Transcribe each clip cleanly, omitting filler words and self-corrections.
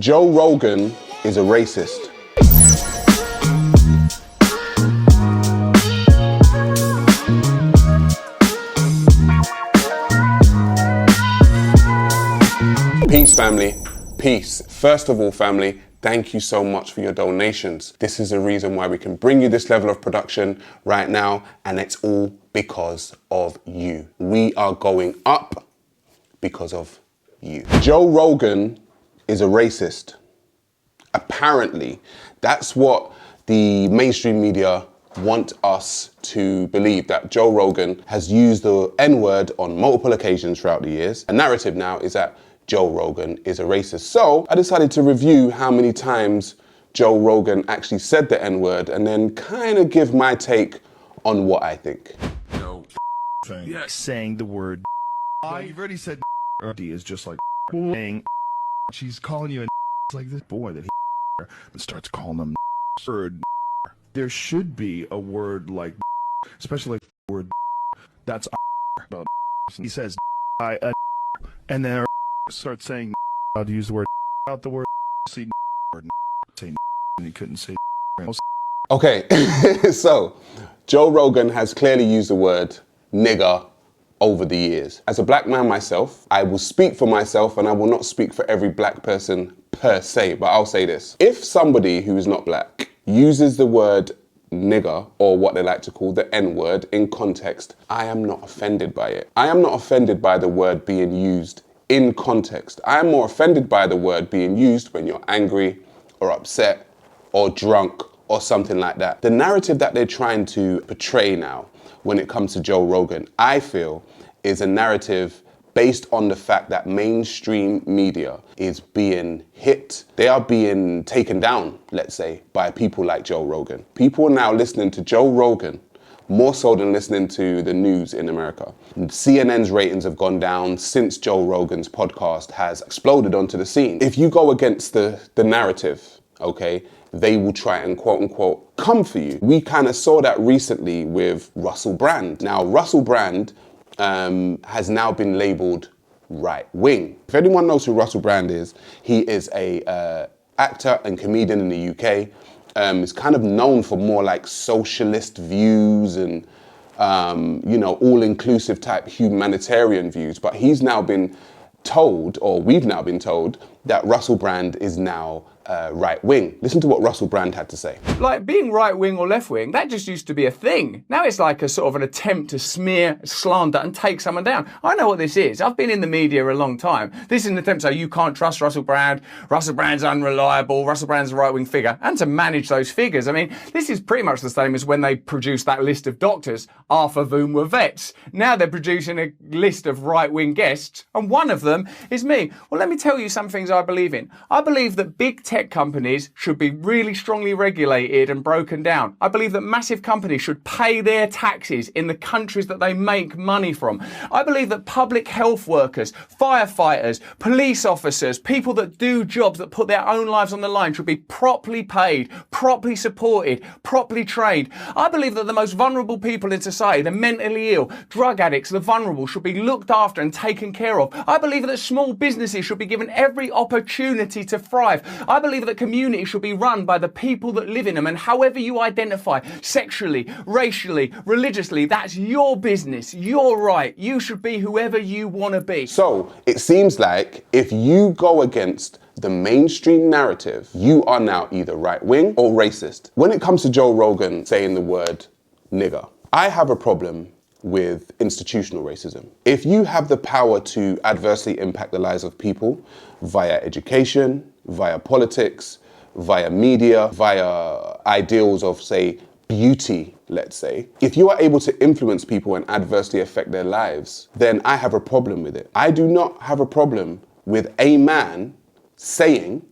Joe Rogan is a racist. Peace, family. Peace. First of all, family, thank you so much for your donations. This is the reason why we can bring you this level of production right now, and it's all because of you. We are going up because of you. Joe Rogan is a racist. Apparently, that's what the mainstream media want us to believe, that Joe Rogan has used the N-word on multiple occasions throughout the years. A narrative now is that Joe Rogan is a racist. So I decided to review how many times Joe Rogan actually said the N-word and then kind of give my take on what I think. No thing. Yes. Saying the word You've already said is just like saying she's calling you a it's like this boy that he but starts calling them word. There should be a word like, especially like word that's about. He says and then starts saying how to use the word out the word see word say and he couldn't say. Okay, so Joe Rogan has clearly used the word nigger over the years. As a black man myself, I will speak for myself and I will not speak for every black person per se, but I'll say this. If somebody who is not black uses the word nigger, or what they like to call the N-word, in context, I am not offended by it. I am not offended by the word being used in context. I am more offended by the word being used when you're angry or upset or drunk or something like that. The narrative that they're trying to portray now when it comes to Joe Rogan, I feel, is a narrative based on the fact that mainstream media is being hit. They are being taken down, let's say, by people like Joe Rogan. People are now listening to Joe Rogan more so than listening to the news in America. CNN's ratings have gone down since Joe Rogan's podcast has exploded onto the scene. If you go against the narrative, okay, they will try and quote unquote come for you. We kind of saw that recently with Russell Brand. Now, Russell Brand has now been labeled right wing. If anyone knows who Russell Brand is, he is a actor and comedian in the UK. Is kind of known for more like socialist views and all-inclusive type humanitarian views. But he's now been told, or we've now been told, that Russell Brand is now right wing. Listen to what Russell Brand had to say. Like being right wing or left wing, that just used to be a thing. Now it's like a sort of an attempt to smear, slander and take someone down. I know what this is. I've been in the media a long time. This is an attempt to say you can't trust Russell Brand. Russell Brand's unreliable. Russell Brand's a right wing figure. And to manage those figures. I mean, this is pretty much the same as when they produced that list of doctors, half of whom were vets. Now they're producing a list of right wing guests and one of them is me. Well, let me tell you some things I believe in. I believe that big tech companies should be really strongly regulated and broken down. I believe that massive companies should pay their taxes in the countries that they make money from. I believe that public health workers, firefighters, police officers, people that do jobs that put their own lives on the line should be properly paid, properly supported, properly trained. I believe that the most vulnerable people in society, the mentally ill, drug addicts, the vulnerable, should be looked after and taken care of. I believe that small businesses should be given every opportunity to thrive. I believe that communities should be run by the people that live in them, and however you identify, sexually, racially, religiously, that's your business, your right. You should be whoever you want to be. So it seems like if you go against the mainstream narrative, you are now either right wing or racist. When it comes to Joe Rogan saying the word nigger, I have a problem with institutional racism. If you have the power to adversely impact the lives of people via education, via politics, via media, via ideals of, say, beauty, let's say, if you are able to influence people and adversely affect their lives, then I have a problem with it. I do not have a problem with a man saying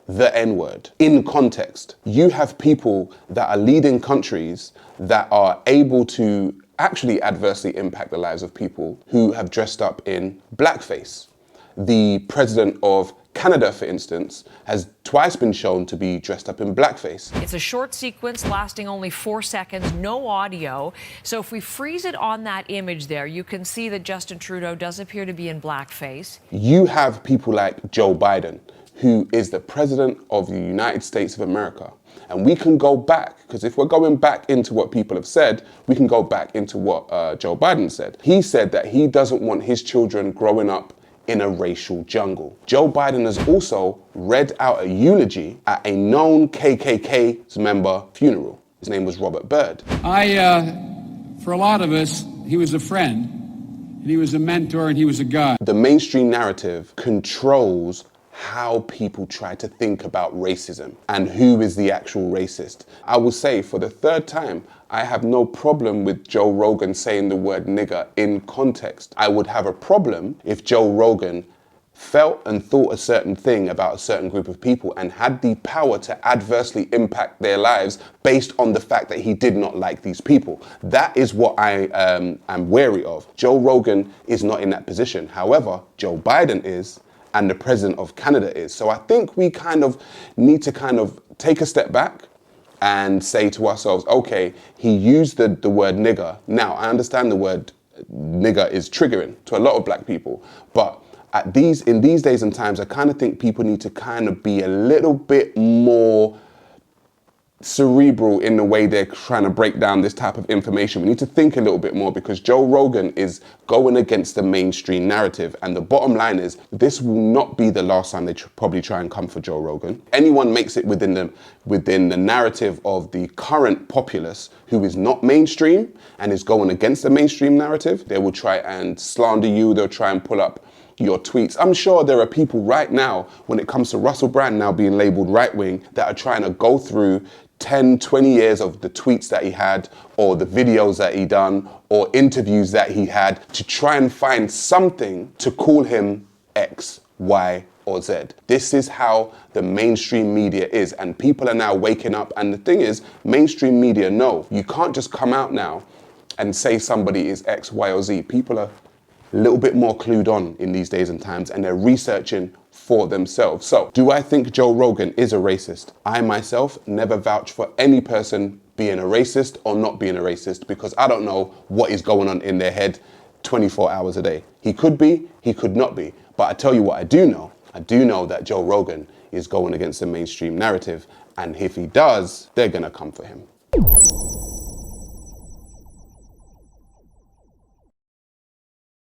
the N-word in context. You have people that are leading countries that are able to actually adversely impact the lives of people who have dressed up in blackface. The president of Canada, for instance, has twice been shown to be dressed up in blackface. It's a short sequence lasting only 4 seconds, no audio. So if we freeze it on that image there, you can see that Justin Trudeau does appear to be in blackface. You have people like Joe Biden, who is the president of the United States of America. And we can go back, because if we're going back into what people have said, we can go back into what Joe Biden said. He said that he doesn't want his children growing up in a racial jungle. Joe Biden has also read out a eulogy at a known KKK member funeral. His name was Robert Byrd. For a lot of us, he was a friend, and he was a mentor, and he was a guy. The mainstream narrative controls how people try to think about racism and who is the actual racist. I will say for the third time, I have no problem with Joe Rogan saying the word nigger in context. I would have a problem if Joe Rogan felt and thought a certain thing about a certain group of people and had the power to adversely impact their lives based on the fact that he did not like these people. That is what I am wary of. Joe Rogan is not in that position. However, Joe Biden is, and the president of Canada is. So I think we kind of need to kind of take a step back and say to ourselves, okay, he used the word nigger. Now, I understand the word nigger is triggering to a lot of black people, but in these days and times, I kind of think people need to kind of be a little bit more cerebral in the way they're trying to break down this type of information. We need to think a little bit more, because Joe Rogan is going against the mainstream narrative. And the bottom line is, this will not be the last time they probably try and come for Joe Rogan. Anyone makes it within the narrative of the current populace who is not mainstream and is going against the mainstream narrative, they will try and slander you. They'll try and pull up your tweets. I'm sure there are people right now, when it comes to Russell Brand now being labeled right-wing, that are trying to go through 10, 20 years of the tweets that he had, or the videos that he done, or interviews that he had, to try and find something to call him X, Y, or Z. This is how the mainstream media is, and people are now waking up. And the thing is, mainstream media know you can't just come out now and say somebody is X, Y, or Z. People are a little bit more clued on in these days and times, and they're researching for themselves. So, do I think Joe Rogan is a racist? I myself never vouch for any person being a racist or not being a racist, because I don't know what is going on in their head 24 hours a day. He could be, he could not be. But I tell you what I do know that Joe Rogan is going against the mainstream narrative, and if he does, they're gonna come for him.